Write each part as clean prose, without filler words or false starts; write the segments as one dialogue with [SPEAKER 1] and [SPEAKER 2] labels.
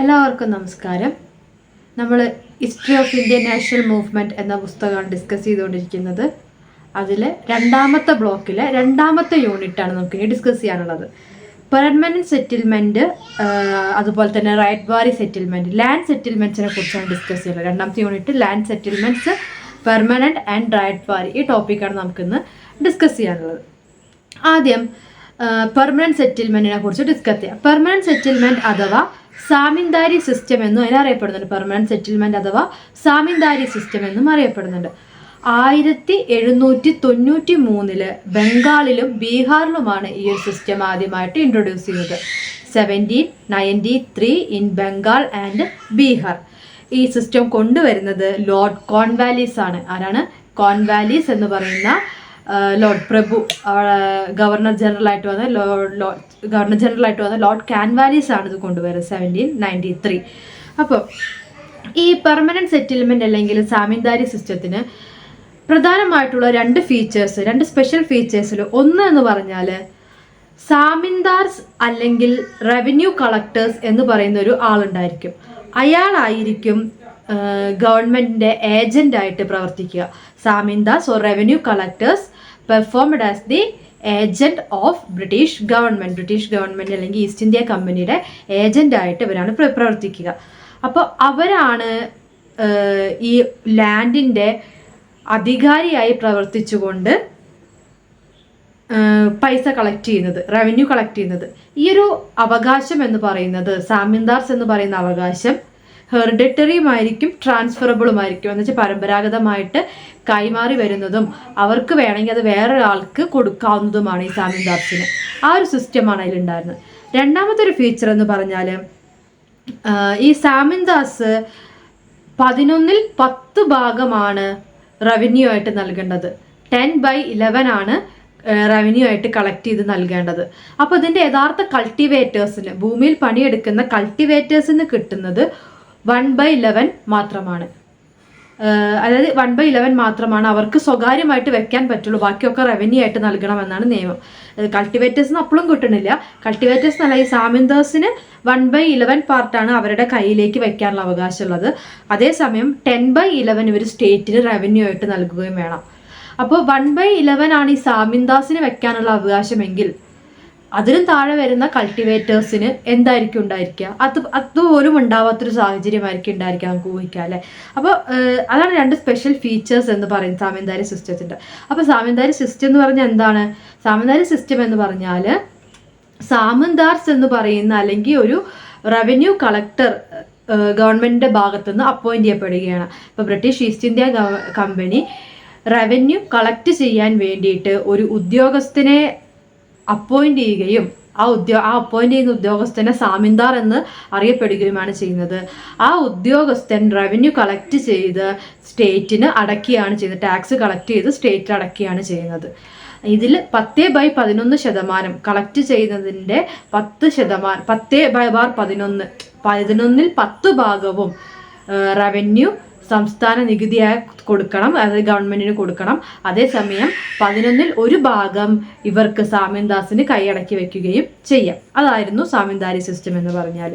[SPEAKER 1] എല്ലാവർക്കും നമസ്കാരം. നമ്മൾ history of Indian national movement എന്ന പുസ്തകമാണ് ഡിസ്കസ് ചെയ്തുകൊണ്ടിരിക്കുന്നത്. അതിൽ രണ്ടാമത്തെ ബ്ലോക്കിലെ രണ്ടാമത്തെ യൂണിറ്റാണ് നമുക്കിനി ഡിസ്കസ് ചെയ്യാനുള്ളത്. പെർമനൻറ്റ് സെറ്റിൽമെൻറ്റ്, അതുപോലെ തന്നെ റൈറ്റ് വാരി സെറ്റിൽമെൻറ്റ്, ലാൻഡ് സെറ്റിൽമെൻറ്റ്സിനെ കുറിച്ചാണ് ഡിസ്കസ് ചെയ്യുന്നത്. രണ്ടാമത്തെ unit land settlements, permanent and ryotwari, ഈ ടോപ്പിക്കാണ് നമുക്കിന്ന് ഡിസ്കസ് ചെയ്യാനുള്ളത്. ആദ്യം പെർമനൻറ്റ് സെറ്റിൽമെൻറ്റിനെ കുറിച്ച് ഡിസ്കസ് ചെയ്യാം. പെർമനൻറ്റ് സെറ്റിൽമെൻറ്റ് അഥവാ സാമിന്ദാരി സിസ്റ്റം എന്നും അതിനറിയപ്പെടുന്നുണ്ട്. പെർമനൻറ്റ് സെറ്റിൽമെൻറ്റ് അഥവാ സാമിന്ദാരി സിസ്റ്റം എന്നും അറിയപ്പെടുന്നുണ്ട്. 1793 ബംഗാളിലും ബീഹാറിലുമാണ് ഈ ഒരു സിസ്റ്റം ആദ്യമായിട്ട് ഇൻട്രൊഡ്യൂസ് ചെയ്തത്. 1793 ഇൻ ബംഗാൾ ആൻഡ് ബീഹാർ. ഈ സിസ്റ്റം കൊണ്ടുവരുന്നത് ലോർഡ് കോൺവാലീസ് ആണ്. ആരാണ്? കോൺവാലീസ് എന്ന് പറയുന്ന ലോർഡ് പ്രഭു, ഗവർണർ ജനറൽ ആയിട്ട് വന്ന ലോർഡ് കാൻവാലീസ് ആണ് ഇത് കൊണ്ടുവരുന്നത് 1793. അപ്പോൾ ഈ പെർമനൻറ്റ് സെറ്റിൽമെൻറ്റ് അല്ലെങ്കിൽ സാമിന്ദാരി സിസ്റ്റത്തിന് പ്രധാനമായിട്ടുള്ള രണ്ട് സ്പെഷ്യൽ ഫീച്ചേഴ്സിൽ ഒന്ന് എന്ന് പറഞ്ഞാൽ സാമിന്ദാർസ് അല്ലെങ്കിൽ റവന്യൂ കളക്ടേഴ്സ് എന്ന് പറയുന്ന ഒരു ആളുണ്ടായിരിക്കും. അയാളായിരിക്കും ഗവൺമെൻറ്റിൻ്റെ ഏജൻ്റായിട്ട് പ്രവർത്തിക്കുക. Zamindars or revenue collectors performed as the agent of British government അല്ലെങ്കിൽ ഈസ്റ്റ് ഇന്ത്യ കമ്പനിയുടെ ഏജൻ്റായിട്ട് ഇവരാണ് പ്രവർത്തിക്കുക. അപ്പോൾ അവരാണ് ഈ ലാൻഡിൻ്റെ അധികാരിയായി പ്രവർത്തിച്ചുകൊണ്ട് പൈസ കളക്ട് ചെയ്യുന്നത്, റവന്യൂ കളക്ട് ചെയ്യുന്നത്. ഈ ഒരു അവകാശം എന്ന് പറയുന്നത്, സാമിന്ദാർസ് എന്ന് പറയുന്ന അവകാശം ഹെറിഡിറ്ററിയുമായിരിക്കും, ട്രാൻസ്ഫറബിളുമായിരിക്കും. എന്ന് വെച്ചാൽ പരമ്പരാഗതമായിട്ട് കൈമാറി വരുന്നതും അവർക്ക് വേണമെങ്കിൽ അത് വേറൊരാൾക്ക് കൊടുക്കാവുന്നതുമാണ് ഈ സാമിന്ദാർസിന്. ആ ഒരു സിസ്റ്റമാണ് അതിലുണ്ടായിരുന്നത്. രണ്ടാമത്തെ ഒരു ഫീച്ചർ എന്ന് പറഞ്ഞാൽ ഈ സാമിന്ദാസ് 11/10 ഭാഗമാണ് റവന്യൂ ആയിട്ട് നൽകേണ്ടത്. 10/11 ആണ് റവന്യൂ ആയിട്ട് കളക്ട് ചെയ്ത് നൽകേണ്ടത്. അപ്പോൾ ഇതിൻ്റെ യഥാർത്ഥ കൾട്ടിവേറ്റേഴ്സിന്, ഭൂമിയിൽ പണിയെടുക്കുന്ന കൾട്ടിവേറ്റേഴ്സിന് കിട്ടുന്നത് 1/11 മാത്രമാണ്. അതായത് 1/11 മാത്രമാണ് അവർക്ക് സ്വകാര്യമായിട്ട് വെക്കാൻ പറ്റുള്ളൂ. ബാക്കിയൊക്കെ റവന്യൂ ആയിട്ട് നൽകണമെന്നാണ് നിയമം. കൾട്ടിവേറ്റേഴ്സിന് അപ്പോഴും കിട്ടണില്ല. കൾട്ടിവേറ്റേഴ്സ് എന്നല്ല, ഈ സാമിന്ദാസിന് 1/11 പാർട്ടാണ് അവരുടെ കയ്യിലേക്ക് വെക്കാനുള്ള അവകാശമുള്ളത്. അതേസമയം 10/11 ഇവർ സ്റ്റേറ്റിന് റവന്യൂ ആയിട്ട് നൽകുകയും വേണം. അപ്പോൾ 1/11 ആണ് ഈ സാമിന്ദാസിന് വെക്കാനുള്ള അവകാശമെങ്കിൽ അതിനും താഴെ വരുന്ന കൾട്ടിവേറ്റേഴ്സിന് എന്തായിരിക്കും ഉണ്ടായിരിക്കുക? അതുപോലും ഉണ്ടാവാത്തൊരു സാഹചര്യമായിരിക്കും ഉണ്ടായിരിക്കുക, നമുക്ക് ഊഹിക്കാം അല്ലേ. അപ്പോൾ അതാണ് രണ്ട് സ്പെഷ്യൽ ഫീച്ചേഴ്സ് എന്ന് പറയുന്നത് സാമിന്ദാരി സിസ്റ്റത്തിൻ്റെ. അപ്പോൾ സാമിന്ദാരി സിസ്റ്റം എന്ന് പറഞ്ഞാൽ എന്താണ്? സാമിന്ദാരി സിസ്റ്റം എന്ന് പറഞ്ഞാൽ സാമിന്ദാർസ് എന്ന് പറയുന്ന അല്ലെങ്കിൽ ഒരു റവന്യൂ കളക്ടർ ഗവൺമെൻറ്റിൻ്റെ ഭാഗത്തുനിന്ന് അപ്പോയിൻ്റ് ചെയ്യപ്പെടുകയാണ്. ഇപ്പോൾ British east India company revenue collect ചെയ്യാൻ വേണ്ടിയിട്ട് ഒരു ഉദ്യോഗസ്ഥനെ അപ്പോയിൻ്റ് ചെയ്യുകയും ആ അപ്പോയിൻ്റ് ചെയ്യുന്ന ഉദ്യോഗസ്ഥനെ സാമിന്ദാർ എന്ന് അറിയപ്പെടുകയുമാണ് ചെയ്യുന്നത്. ആ ഉദ്യോഗസ്ഥൻ റവന്യൂ കളക്ട് ചെയ്ത് സ്റ്റേറ്റിന് അടക്കുകയാണ് ചെയ്യുന്നത്. ടാക്സ് കളക്ട് ചെയ്ത് സ്റ്റേറ്റിൽ അടക്കുകയാണ് ചെയ്യുന്നത്. ഇതിൽ 10/11% കളക്ട് ചെയ്യുന്നതിൻ്റെ 10%, 10/11 10 ഭാഗവും റവന്യൂ സംസ്ഥാന നികുതിയായി കൊടുക്കണം, അതായത് ഗവൺമെൻറ്റിന് കൊടുക്കണം. അതേസമയം 11 ഭാഗം ഇവർക്ക് സാമിന്ദാസിന് കൈയടക്കി വെക്കുകയും ചെയ്യാം. അതായിരുന്നു സാമിന്ദാരി സിസ്റ്റം എന്ന് പറഞ്ഞാൽ.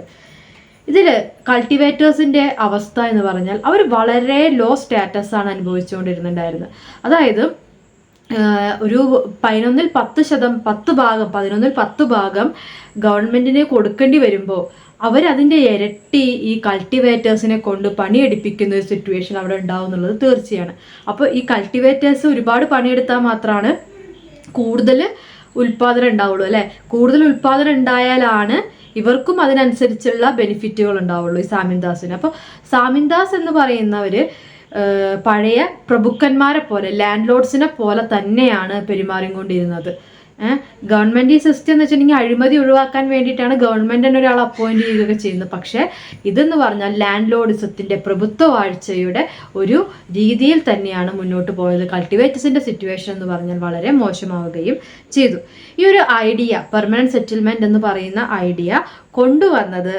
[SPEAKER 1] ഇതിൽ കൾട്ടിവേറ്റേഴ്സിൻ്റെ അവസ്ഥ എന്ന് പറഞ്ഞാൽ അവർ വളരെ ലോ സ്റ്റാറ്റസ് ആണ് അനുഭവിച്ചുകൊണ്ടിരുന്നുണ്ടായിരുന്നത്. അതായത് ഒരു 11/10 ഭാഗം ഗവൺമെൻറ്റിന് കൊടുക്കേണ്ടി വരുമ്പോൾ അവരതിൻ്റെ ഇരട്ടി ഈ കൾട്ടിവേറ്റേഴ്സിനെ കൊണ്ട് പണിയെടുപ്പിക്കുന്ന ഒരു സിറ്റുവേഷൻ അവിടെ ഉണ്ടാവും എന്നുള്ളത് തീർച്ചയാണ്. അപ്പോൾ ഈ കൾട്ടിവേറ്റേഴ്സ് ഒരുപാട് പണിയെടുത്താൽ മാത്രമാണ് കൂടുതൽ ഉൽപ്പാദനം ഉണ്ടാവുള്ളൂ അല്ലേ. കൂടുതൽ ഉൽപ്പാദനം ഉണ്ടായാലാണ് ഇവർക്കും അതിനനുസരിച്ചുള്ള ബെനിഫിറ്റുകൾ ഉണ്ടാവുള്ളൂ ഈ സാമിന്ദാസിന്. അപ്പോൾ സാമിന്ദാസ് എന്ന് പറയുന്നവർ പഴയ പ്രഭുക്കന്മാരെ പോലെ ലാൻഡ് ലോഡ്സിനെ പോലെ തന്നെയാണ് പെരുമാറിക്കൊണ്ടിരുന്നത്. ഗവൺമെന്റ് ഈ സിസ്റ്റം എന്ന് വെച്ചിട്ടുണ്ടെങ്കിൽ അഴിമതി ഒഴിവാക്കാൻ വേണ്ടിയിട്ടാണ് ഗവൺമെന്റ് തന്നെ ഒരാൾ അപ്പോയിന്റ് ചെയ്യുകയൊക്കെ ചെയ്യുന്നത്. പക്ഷെ ഇതെന്ന് പറഞ്ഞാൽ ലാൻഡ് ലോഡിസത്തിന്റെ പ്രഭുത്വ വാഴ്ചയുടെ ഒരു രീതിയിൽ തന്നെയാണ് മുന്നോട്ട് പോയത്. കൾട്ടിവേറ്റേഴ്സിന്റെ സിറ്റുവേഷൻ എന്ന് പറഞ്ഞാൽ വളരെ മോശമാവുകയും ചെയ്തു. ഈ ഒരു ഐഡിയ പെർമനന്റ് സെറ്റിൽമെന്റ് എന്ന് പറയുന്ന ഐഡിയ കൊണ്ടുവന്നത്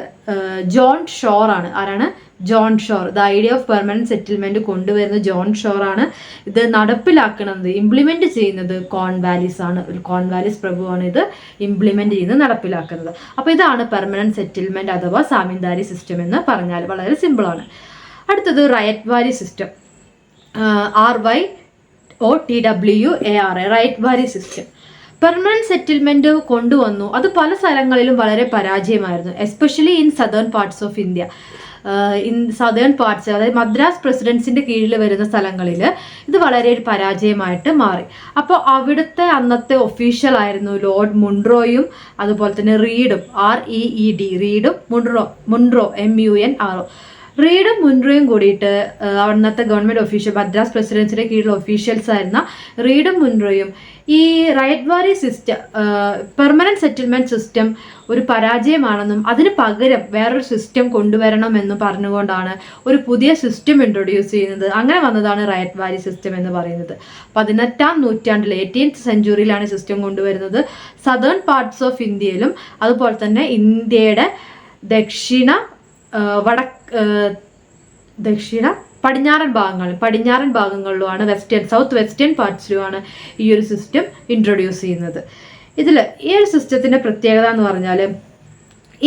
[SPEAKER 1] ജോൺ ഷോർ ആണ്. ആരാണ്? John Shore. The idea of permanent settlement കൊണ്ടുവരുന്നത് ജോൺ ഷോർ ആണ്. ഇത് നടപ്പിലാക്കുന്നത്, ഇംപ്ലിമെന്റ് ചെയ്യുന്നത് കോൺവാലിസ് ആണ്. കോൺവാലിസ് പ്രഭുവാണ് ഇത് ഇംപ്ലിമെന്റ് ചെയ്യുന്നത്, നടപ്പിലാക്കുന്നത്. അപ്പോൾ ഇതാണ് പെർമനന്റ് സെറ്റിൽമെന്റ് അഥവാ സാമീന്ദാരി സിസ്റ്റം എന്ന് പറഞ്ഞാൽ വളരെ സിമ്പിൾ ആണ്. അടുത്തത് ryotwari system, RYOTWARA, ryotwari system. Permanent settlement കൊണ്ടുവന്നു. അത് പല സ്ഥലങ്ങളിലും വളരെ പരാജയമായിരുന്നു, especially in southern parts of India. Southern parts, അതായത് മദ്രാസ് പ്രസിഡൻസിന്റെ കീഴിൽ വരുന്ന സ്ഥലങ്ങളിൽ ഇത് വളരെ ഒരു പരാജയമായിട്ട് മാറി. അപ്പോൾ അവിടുത്തെ അന്നത്തെ ഒഫീഷ്യൽ ആയിരുന്നു ലോർഡ് മുൺറോയും അതുപോലെ തന്നെ റീഡും, REED, റീഡും മുൺറോ MUNRO. റീഡും മുൻറോയും കൂടിയിട്ട് അന്നത്തെ ഗവൺമെന്റ് ഒഫീഷ്യൽ, മദ്രാസ് പ്രസിഡൻസിന്റെ കീഴിൽ ഒഫീഷ്യൽസ് ആയിരുന്ന റീഡും മുൻറോയും ഈ ryotwari system, permanent settlement system ഒരു പരാജയമാണെന്നും അതിന് പകരം വേറൊരു സിസ്റ്റം കൊണ്ടുവരണമെന്ന് പറഞ്ഞുകൊണ്ടാണ് ഒരു പുതിയ സിസ്റ്റം ഇൻട്രൊഡ്യൂസ് ചെയ്യുന്നത്. അങ്ങനെ വന്നതാണ് റൈറ്റ് വാലി സിസ്റ്റം എന്ന് പറയുന്നത്. 18ാം നൂറ്റാണ്ടിൽ 18th സെഞ്ചുറിയിലാണ് സിസ്റ്റം കൊണ്ടുവരുന്നത്. സദേൺ പാർട്സ് ഓഫ് ഇന്ത്യയിലും അതുപോലെ തന്നെ ഇന്ത്യയുടെ പടിഞ്ഞാറൻ ഭാഗങ്ങളിലുമാണ് സൗത്ത് വെസ്റ്റേൺ പാർട്സിലുമാണ് ഈ ഒരു സിസ്റ്റം ഇൻട്രൊഡ്യൂസ് ചെയ്യുന്നത്. ഇതിൽ ഈ ഒരു സിസ്റ്റത്തിന്റെ പ്രത്യേകത എന്ന് പറഞ്ഞാൽ,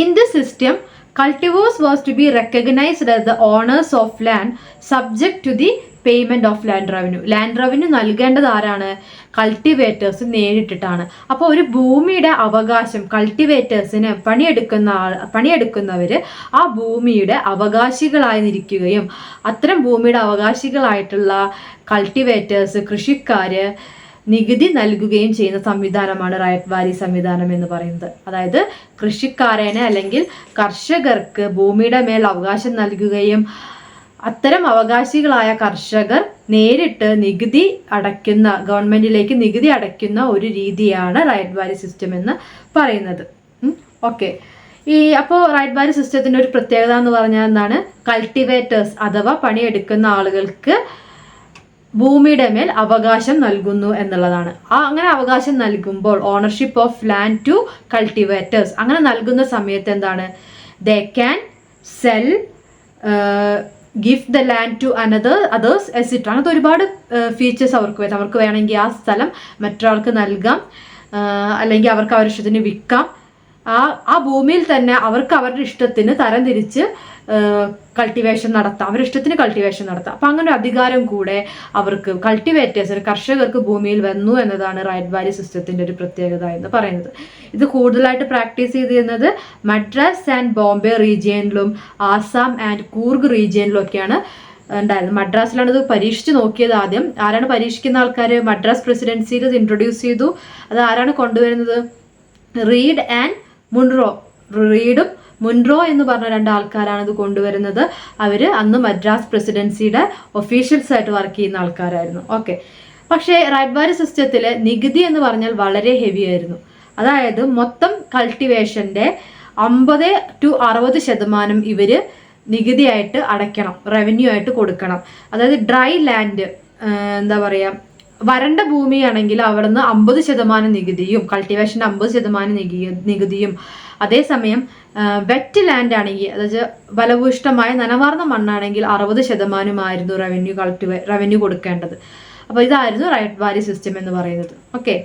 [SPEAKER 1] in this system cultivators was to be recognised as the owners of land subject to the payment of land revenue. Land revenue നൽകേണ്ടത് ആരാണ്? കൾട്ടിവേറ്റേഴ്സ് നേരിട്ടിട്ടാണ്. അപ്പോൾ ഒരു ഭൂമിയുടെ അവകാശം കൾട്ടിവേറ്റേഴ്സിന് പണിയെടുക്കുന്നവർ ആ ഭൂമിയുടെ അവകാശികളായിരിക്കുകയും അത്തരം ഭൂമിയുടെ അവകാശികളായിട്ടുള്ള കൾട്ടിവേറ്റേഴ്സ്, കൃഷിക്കാര് നികുതി നൽകുകയും ചെയ്യുന്ന സംവിധാനമാണ് റൈറ്റ് വാലി സംവിധാനം എന്ന് പറയുന്നത്. അതായത് കൃഷിക്കാരനെ അല്ലെങ്കിൽ കർഷകർക്ക് ഭൂമിയുടെ മേൽ അവകാശം നൽകുകയും അത്തരം അവകാശികളായ കർഷകർ നേരിട്ട് നികുതി അടയ്ക്കുന്ന, ഗവൺമെന്റിലേക്ക് നികുതി അടയ്ക്കുന്ന ഒരു രീതിയാണ് റൈറ്റ് വാലി സിസ്റ്റം എന്ന് പറയുന്നത്. ഓക്കെ, അപ്പോൾ റൈറ്റ് വാലി സിസ്റ്റത്തിന്റെ ഒരു പ്രത്യേകത എന്ന് പറഞ്ഞാൽ എന്താണ്? കൾട്ടിവേറ്റേഴ്സ് അഥവാ പണിയെടുക്കുന്ന ആളുകൾക്ക് ഭൂമിയുടെ മേൽ അവകാശം നൽകുന്നു എന്നുള്ളതാണ്. അങ്ങനെ അവകാശം നൽകുമ്പോൾ ownership of land to cultivators, അങ്ങനെ നൽകുന്ന സമയത്ത് എന്താണ്? They can sell, give the land to others etcetera. അങ്ങനത്തെ ഒരുപാട് ഫീച്ചേഴ്സ് അവർക്ക് വേണമെങ്കിൽ ആ സ്ഥലം മറ്റൊരാൾക്ക് നൽകാം, അല്ലെങ്കിൽ അവർക്ക് അവരുടെ ഇഷ്ടത്തിന് വിൽക്കാം. ആ ഭൂമിയിൽ തന്നെ അവർക്ക് അവരുടെ ഇഷ്ടത്തിന് തരംതിരിച്ച് കൾട്ടിവേഷൻ നടത്താം, അവരുടെ ഇഷ്ടത്തിന് കൾട്ടിവേഷൻ നടത്താം. അപ്പം അങ്ങനെ ഒരു അധികാരം കൂടെ അവർക്ക് കൾട്ടിവേറ്റേഴ്സിന്, കർഷകർക്ക് ഭൂമിയിൽ വന്നു എന്നതാണ് റൈറ്റ് വാലി സിസ്റ്റത്തിന്റെ ഒരു പ്രത്യേകത എന്ന് പറയുന്നത്. ഇത് കൂടുതലായിട്ട് പ്രാക്ടീസ് ചെയ്തിരുന്നത് മദ്രാസ് ആൻഡ് ബോംബെ റീജിയനിലും ആസാം ആൻഡ് കൂർഗ് റീജിയനിലും ഒക്കെയാണ് ഉണ്ടായിരുന്നു. മദ്രാസിലാണ് ഇത് പരീക്ഷിച്ച് നോക്കിയത് ആദ്യം. ആരാണ് പരീക്ഷിക്കുന്ന ആൾക്കാർ? മദ്രാസ് പ്രസിഡൻസിയിൽ ഇത് ഇൻട്രൊഡ്യൂസ് ചെയ്തു. അത് ആരാണ് കൊണ്ടുവരുന്നത്? Read and മുൺറോ. റീഡും മുൻറോ എന്ന് പറഞ്ഞ 2 ആൾക്കാരാണ് ഇത് കൊണ്ടുവരുന്നത്. അവർ അന്ന് മദ്രാസ് പ്രസിഡൻസിയുടെ ഒഫീഷ്യൽസ് ആയിട്ട് വർക്ക് ചെയ്യുന്ന ആൾക്കാരായിരുന്നു. ഓക്കെ, പക്ഷേ റൈറ്റ് വാലി സിസ്റ്റത്തിൽ നികുതി എന്ന് പറഞ്ഞാൽ വളരെ ഹെവി ആയിരുന്നു. അതായത് മൊത്തം കൾട്ടിവേഷന്റെ 50 to 60% ഇവർ നികുതിയായിട്ട് അടയ്ക്കണം, റവന്യൂ ആയിട്ട് കൊടുക്കണം. അതായത് ഡ്രൈ ലാൻഡ്, എന്താ പറയുക, വരണ്ട ഭൂമിയാണെങ്കിൽ അവിടുന്ന് 50% നികുതിയും, കൾട്ടിവേഷൻ്റെ 50% നികുതിയും, അതേസമയം വെറ്റ് ലാൻഡ് ആണെങ്കിൽ, അതായത് ഫലഭൂയിഷ്ടമായ നനവാർന്ന മണ്ണാണെങ്കിൽ 60% റവന്യൂ കൊടുക്കേണ്ടത്. അപ്പോൾ ഇതായിരുന്നു റൈറ്റ് വാലി സിസ്റ്റം എന്ന് പറയുന്നത്. ഓക്കെ,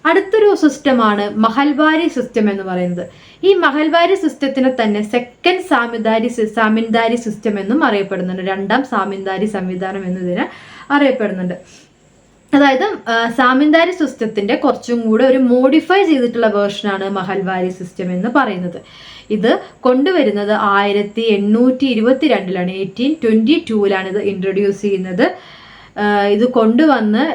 [SPEAKER 1] അടുത്തൊരു സിസ്റ്റമാണ് മഹൽവാരി സിസ്റ്റം എന്ന് പറയുന്നത്. ഈ മഹൽവാരി സിസ്റ്റത്തിനെ തന്നെ സെക്കൻഡ് സാമീന്ദാരി സിസ്റ്റം എന്നും അറിയപ്പെടുന്നുണ്ട്. 2ാം സാമീന്ദാരി സംവിധാനം എന്നതിനെ അറിയപ്പെടുന്നുണ്ട്. അതായത് സാമീന്ദാരി സിസ്റ്റത്തിന്റെ കുറച്ചും കൂടെ ഒരു മോഡിഫൈ ചെയ്തിട്ടുള്ള വേർഷനാണ് മഹൽവാരി സിസ്റ്റം എന്ന് പറയുന്നത്. ഇത് കൊണ്ടുവരുന്നത് 1822 1822 ഇത് ഇൻട്രൊഡ്യൂസ് ചെയ്യുന്നത്. ഇത് കൊണ്ടുവന്ന്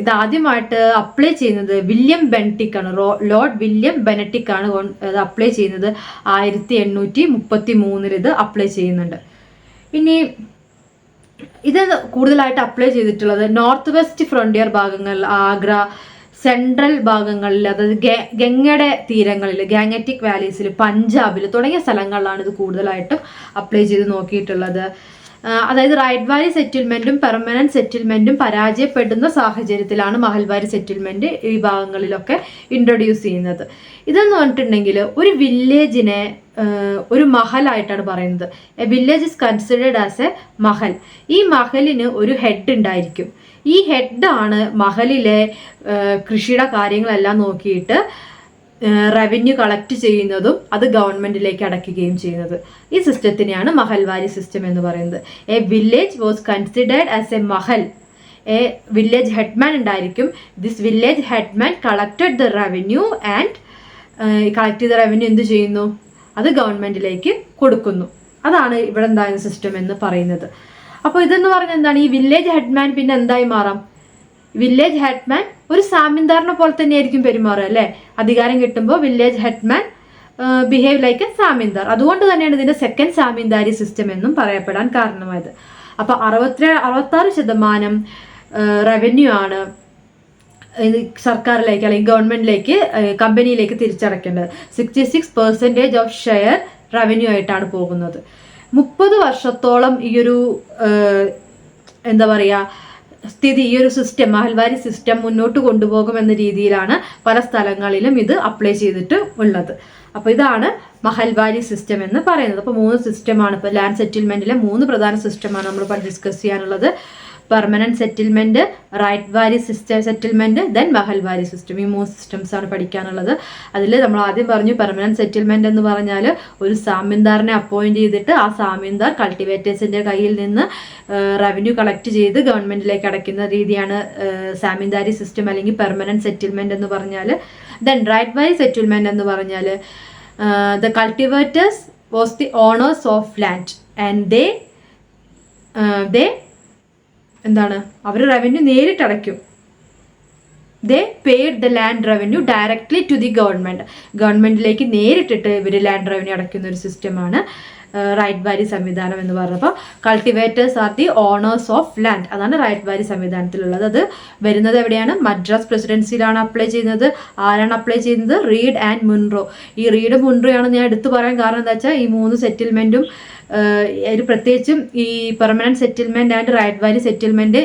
[SPEAKER 1] ഇത് ആദ്യമായിട്ട് അപ്ലൈ ചെയ്യുന്നത് വില്യം ബെനറ്റിക് ആണ്. ലോർഡ് വില്യം ബെനറ്റിക് ആണ് ഇത് അപ്ലൈ ചെയ്യുന്നത്. 1833 ഇത് അപ്ലൈ ചെയ്യുന്നുണ്ട്. ഇനി ഇത് കൂടുതലായിട്ട് അപ്ലൈ ചെയ്തിട്ടുള്ളത് നോർത്ത് വെസ്റ്റ് ഫ്രോണ്ടിയർ ഭാഗങ്ങളിൽ, ആഗ്ര, സെൻട്രൽ ഭാഗങ്ങളിൽ, അതായത് ഗംഗയുടെ തീരങ്ങളിൽ, ഗാംഗറ്റിക് വാലീസിൽ, പഞ്ചാബിൽ തുടങ്ങിയ സ്ഥലങ്ങളിലാണ് ഇത് കൂടുതലായിട്ടും അപ്ലൈ ചെയ്ത് നോക്കിയിട്ടുള്ളത്. അതായത് റൈറ്റ് വാലി സെറ്റിൽമെന്റും പെർമനന്റ് സെറ്റിൽമെന്റും പരാജയപ്പെടുന്ന സാഹചര്യത്തിലാണ് മഹൽവാരി സെറ്റിൽമെന്റ് ഈ ഭാഗങ്ങളിലൊക്കെ ഇൻട്രൊഡ്യൂസ് ചെയ്യുന്നത്. ഇതെന്ന് പറഞ്ഞിട്ടുണ്ടെങ്കിൽ ഒരു വില്ലേജിനെ ഒരു മഹലായിട്ടാണ് പറയുന്നത്. A village is considered as a Mahal. ഈ മഹലിന് ഒരു ഹെഡ് ഉണ്ടായിരിക്കും. ഈ ഹെഡാണ് മഹലിലെ കൃഷിയുടെ കാര്യങ്ങളെല്ലാം നോക്കിയിട്ട് റവന്യൂ കളക്ട് ചെയ്യുന്നതും അത് ഗവൺമെന്റിലേക്ക് അടയ്ക്കുകയും ചെയ്യുന്നത്. ഈ സിസ്റ്റത്തിനെയാണ് മഹൽവാരി സിസ്റ്റം എന്ന് പറയുന്നത്. A village was considered as a mahal. A village headman ഉണ്ടായിരിക്കും. This village headman collected the revenue and collect ചെയ്ത റവന്യൂ എന്ത് ചെയ്യുന്നു? അത് ഗവൺമെന്റിലേക്ക് കൊടുക്കുന്നു. അതാണ് ഇവിടെ എന്തായാലും സിസ്റ്റം എന്ന് പറയുന്നത്. അപ്പോൾ ഇതെന്ന് പറഞ്ഞാൽ എന്താണ്? ഈ വില്ലേജ് ഹെഡ്മാൻ പിന്നെ എന്തായി മാറാം? വില്ലേജ് ഹെഡ്മാൻ ഒരു സാമിന്ദാറിനെ പോലെ തന്നെയായിരിക്കും പെരുമാറുക അല്ലേ? അധികാരം കിട്ടുമ്പോൾ village headman behave like a zamindar. അതുകൊണ്ട് തന്നെയാണ് ഇതിന്റെ സെക്കൻഡ് സാമിന്ദാരി സിസ്റ്റം എന്നും പറയപ്പെടാൻ കാരണമായത്. അപ്പോൾ 66% റവന്യൂ ആണ് സർക്കാരിലേക്ക് അല്ലെങ്കിൽ ഗവൺമെന്റിലേക്ക്, കമ്പനിയിലേക്ക് തിരിച്ചടക്കേണ്ടത്. 66% ഓഫ് ഷെയർ റവന്യൂ ആയിട്ടാണ് പോകുന്നത്. 30 വർഷത്തോളം ഈ ഒരു എന്താ പറയുക സ്ഥിതി, ഈ ഒരു സിസ്റ്റം, മഹൽവാരി സിസ്റ്റം മുന്നോട്ട് കൊണ്ടുപോകുമെന്ന രീതിയിലാണ് പല സ്ഥലങ്ങളിലും ഇത് അപ്ലൈ ചെയ്തിട്ട് ഉള്ളത്. അപ്പോൾ ഇതാണ് മഹൽവാരി സിസ്റ്റം എന്ന് പറയുന്നത്. അപ്പോൾ 3 സിസ്റ്റമാണ് ഇപ്പോൾ ലാൻഡ് സെറ്റിൽമെന്റിലെ 3 പ്രധാന സിസ്റ്റമാണ് നമ്മൾ ഡിസ്കസ് ചെയ്യാനുള്ളത്. പെർമനന്റ് സെറ്റിൽമെന്റ്, റൈറ്റ് വാരി സെറ്റിൽമെന്റ്, ദെൻ മഹൽവാരി സിസ്റ്റം. ഈ 3 സിസ്റ്റംസ് ആണ് പഠിക്കാനുള്ളത്. അതിൽ നമ്മൾ ആദ്യം പറഞ്ഞു പെർമനന്റ് സെറ്റിൽമെന്റ് എന്ന് പറഞ്ഞാൽ ഒരു സാമിന്ദാറിനെ അപ്പോയിന്റ് ചെയ്തിട്ട് ആ സാമിന്ദാർ കൾട്ടിവേറ്റേഴ്സിന്റെ കയ്യിൽ നിന്ന് റവന്യൂ കളക്ട് ചെയ്ത് ഗവൺമെന്റിലേക്ക് അടയ്ക്കുന്ന രീതിയാണ് സാമിന്ദാരി സിസ്റ്റം അല്ലെങ്കിൽ പെർമനന്റ് സെറ്റിൽമെന്റ് എന്ന് പറഞ്ഞാൽ. ദെൻ റൈറ്റ് വാരി സെറ്റിൽമെന്റ് എന്ന് പറഞ്ഞാൽ the cultivators was the owners of land and they എന്താണ്, അവർ റവന്യൂ നേരിട്ട് അടയ്ക്കും. They paid the land revenue directly to the government. ഗവൺമെന്റിലേക്ക് നേരിട്ടിട്ട് ഇവർ ലാൻഡ് റവന്യൂ അടയ്ക്കുന്ന ഒരു സിസ്റ്റമാണ് റൈറ്റ് വാരി സംവിധാനം എന്ന് പറഞ്ഞപ്പോൾ cultivators are the owners of land. അതാണ് റൈറ്റ് വാരി സംവിധാനത്തിലുള്ളത്. അത് വരുന്നത് എവിടെയാണ്? മദ്രാസ് പ്രസിഡൻസിയിലാണ് അപ്ലൈ ചെയ്യുന്നത്. ആരാണ് അപ്ലൈ ചെയ്യുന്നത്? Read and Monroe. ഈ റീഡ് മുൻറോയാണ് ഞാൻ എടുത്തു പറയാൻ കാരണം എന്താ വെച്ചാൽ ഈ 3 സെറ്റിൽമെന്റും പ്രത്യേകിച്ചും ഈ permanent settlement and ryotwari settlement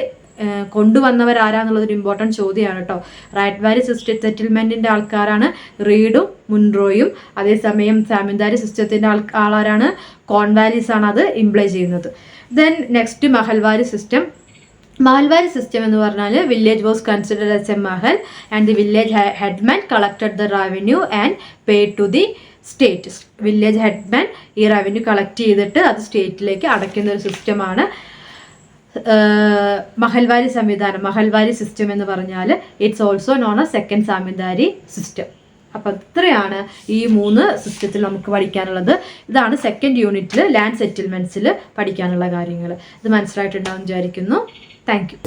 [SPEAKER 1] കൊണ്ടുവന്നവരാരാന്നുള്ളതൊരു important ചോദ്യമാണ് കേട്ടോ. റൈറ്റ് വാരി സെറ്റിൽമെന്റിന്റെ ആൾക്കാരാണ് റീഡും മുൻറോയും. അതേസമയം സാമിന്ദാരി സിസ്റ്റത്തിന്റെ ആളാരാണ്? കോൺവാലിസ് ആണ് അത് ഇംപ്ലൈ ചെയ്യുന്നത്. Then next mahalwari system. Mahalwari system എന്ന് പറഞ്ഞാൽ village was considered as a mahal and the village headman collected the revenue and paid to the state. Village headman ഈ റവന്യൂ കളക്ട് ചെയ്തിട്ട് അത് സ്റ്റേറ്റിലേക്ക് അടയ്ക്കുന്ന ഒരു സിസ്റ്റമാണ് മഹൽവാരി സംവിധാനം. മഹൽവാരി സിസ്റ്റം എന്ന് പറഞ്ഞാൽ it's also known a second zamindari system. അപ്പം ഇത്രയാണ് ഈ 3 സിസ്റ്റത്തിൽ നമുക്ക് പഠിക്കാനുള്ളത്. ഇതാണ് സെക്കൻഡ് യൂണിറ്റിൽ ലാൻഡ് സെറ്റിൽമെന്റ്സിൽ പഠിക്കാനുള്ള കാര്യങ്ങൾ. ഇത് മനസ്സിലായിട്ടുണ്ടാവും വിചാരിക്കുന്നു. Thank you.